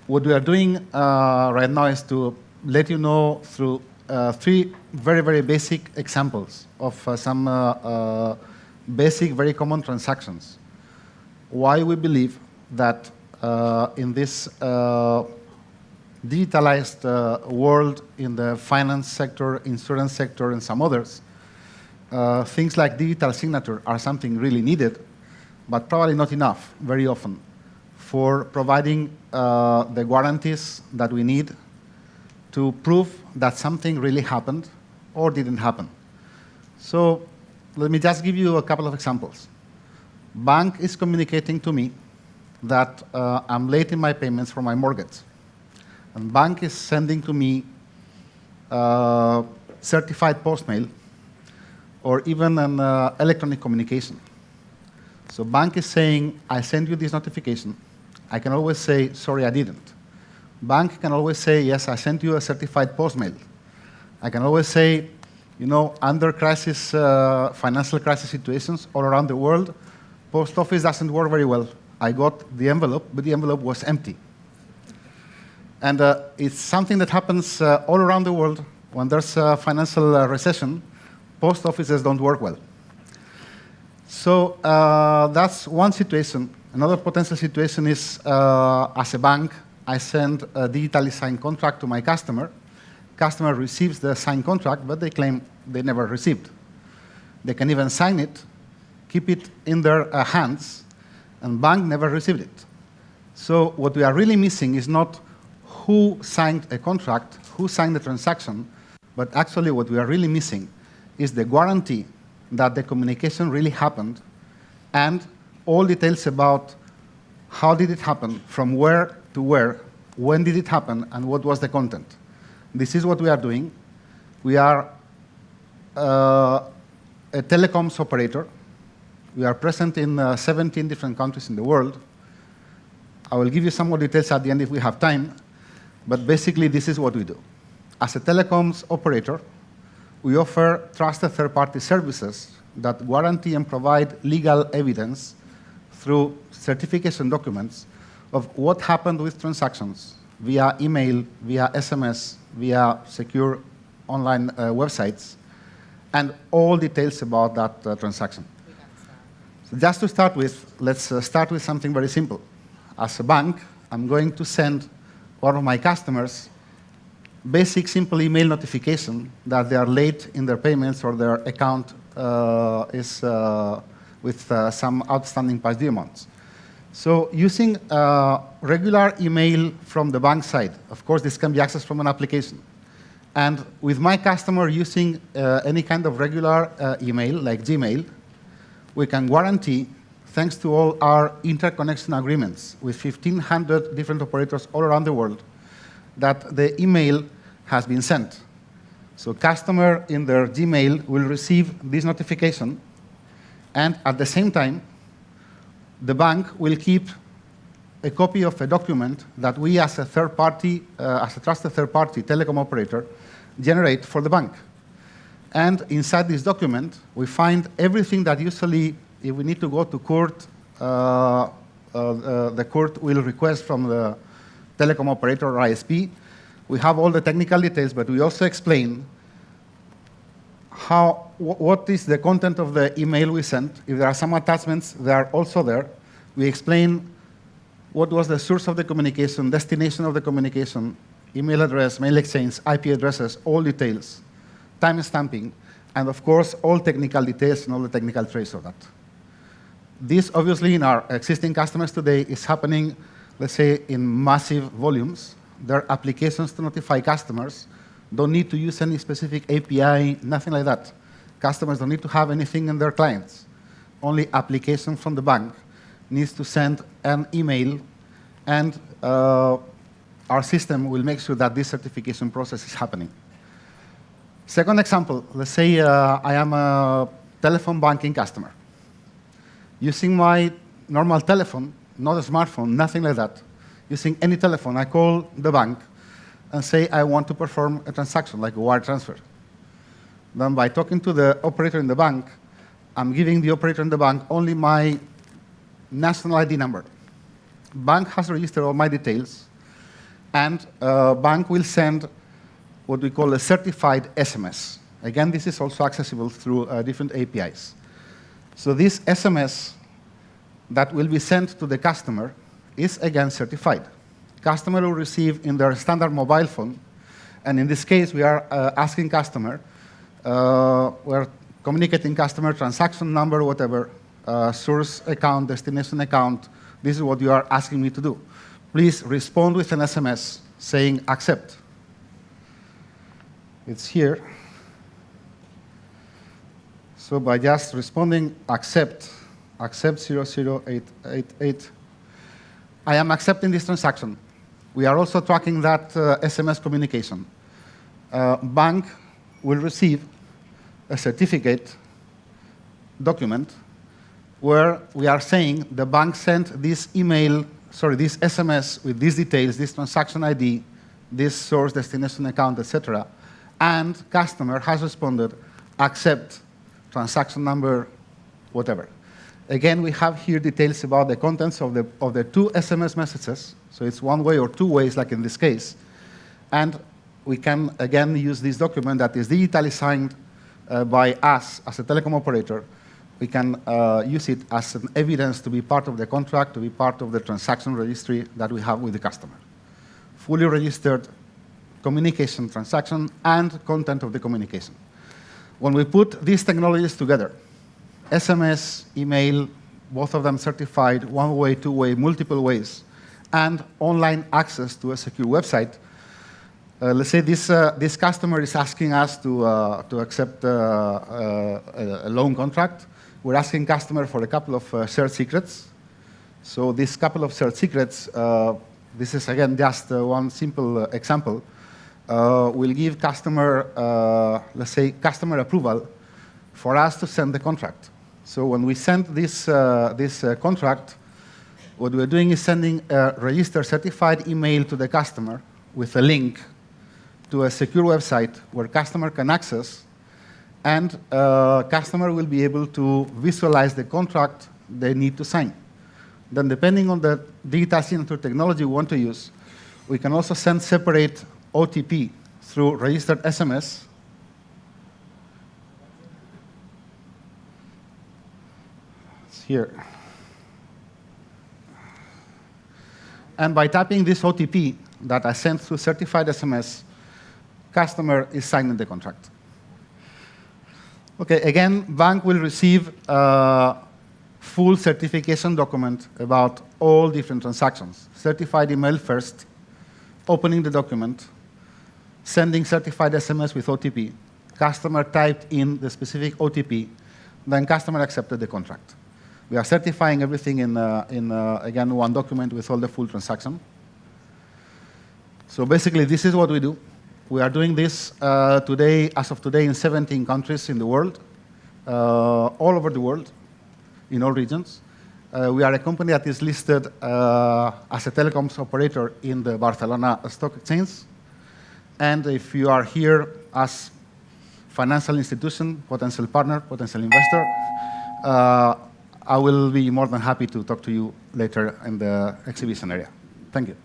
What we are doing right now is to let you know through three very, very basic examples of some basic, very common transactions. Why we believe that in this digitalized world, in the finance sector, insurance sector, and some others, things like digital signature are something really needed, but probably not enough very often for providing the guarantees that we need to prove that something really happened or didn't happen. So let me just give you a couple of examples. Bank is communicating to me that I'm late in my payments for my mortgage. And bank is sending to me certified postmail or even an electronic communication. So bank is saying, I send you this notification. I can always say, sorry, I didn't. Bank can always say, yes, I sent you a certified postmail. I can always say, you know, under crisis, financial crisis situations all around the world, post office doesn't work very well. I got the envelope, but the envelope was empty. And it's something that happens all around the world. When there's a financial recession, post offices don't work well. So that's one situation. Another potential situation is, as a bank, I send a digitally signed contract to my customer. Customer receives the signed contract, but they claim they never received. They can even sign it, keep it in their hands, and bank never received it. So what we are really missing is not who signed a contract, who signed the transaction, but actually what we are really missing is the guarantee that the communication really happened and all details about how did it happen, from where to where, when did it happen, and what was the content. This is what we are doing. We are a telecoms operator. We are present in 17 different countries in the world. I will give you some more details at the end if we have time, but basically this is what we do. As a telecoms operator, we offer trusted third-party services that guarantee and provide legal evidence through certification documents of what happened with transactions via email, via SMS, via secure online websites, and all details about that transaction. So just to start with, let's start with something very simple. As a bank, I'm going to send one of my customers basic, simple email notification that they are late in their payments or their account is with some outstanding past due amounts. So using regular email from the bank side, of course, this can be accessed from an application. And with my customer using any kind of regular email, like Gmail, we can guarantee, thanks to all our interconnection agreements with 1,500 different operators all around the world, that the email has been sent. So customer in their Gmail will receive this notification, and at the same time, the bank will keep a copy of a document that we as a third party, as a trusted third party telecom operator, generate for the bank. And inside this document, we find everything that usually, if we need to go to court, the court will request from the telecom operator or ISP. We have all the technical details, but we also explain what is the content of the email we sent. If there are some attachments, they are also there. We explain what was the source of the communication, destination of the communication, email address, mail exchange, IP addresses, all details, time stamping, and of course, all technical details and all the technical trace of that. This, obviously, in our existing customers today is happening, let's say, in massive volumes. Their applications to notify customers don't need to use any specific API, nothing like that. Customers don't need to have anything in their clients. Only application from the bank needs to send an email, and our system will make sure that this certification process is happening. Second example, let's say I am a telephone banking customer. Using my normal telephone, not a smartphone, nothing like that, using any telephone, I call the bank and say I want to perform a transaction, like a wire transfer. Then by talking to the operator in the bank, I'm giving the operator in the bank only my national ID number. Bank has registered all my details, And bank will send what we call a certified SMS. Again, this is also accessible through different APIs. So this SMS that will be sent to the customer is again certified. Customer will receive in their standard mobile phone, and in this case, we are asking customer, we're communicating customer transaction number, whatever, source account, destination account. This is what you are asking me to do. Please respond with an SMS saying accept. It's here. So by just responding accept 00888, I am accepting this transaction. We are also tracking that SMS communication. Bank will receive a certificate document where we are saying the bank sent this this SMS with these details, this transaction ID, this source, destination account, etc. And customer has responded, accept, transaction number, whatever. Again, we have here details about the contents of the two SMS messages. So it's one way or two ways, like in this case. And we can, again, use this document that is digitally signed by us as a telecom operator. We can use it as an evidence to be part of the contract, to be part of the transaction registry that we have with the customer. Fully registered communication, transaction, and content of the communication. When we put these technologies together, SMS, email, both of them certified, one way, two way, multiple ways, and online access to a secure website. Let's say this customer is asking us to accept a loan contract. We're asking customer for a couple of shared secrets. So this couple of shared secrets, this is again just one simple example, will give customer, let's say, customer approval for us to send the contract. So when we send this contract, what we're doing is sending a registered certified email to the customer with a link to a secure website where customer can access, and customer will be able to visualize the contract they need to sign. Then depending on the digital signature technology we want to use, we can also send separate OTP through registered SMS. It's here. And by typing this OTP that I sent through certified SMS, customer is signing the contract. Okay, again, bank will receive a full certification document about all different transactions. Certified email first, opening the document, sending certified SMS with OTP. Customer typed in the specific OTP, then customer accepted the contract. We are certifying everything in again, one document with all the full transaction. So basically, this is what we do. We are doing this today, as of today, in 17 countries in the world, all over the world, in all regions. We are a company that is listed as a telecoms operator in the Barcelona Stock Exchange. And if you are here as financial institution, potential partner, potential investor, I will be more than happy to talk to you later in the exhibition area. Thank you.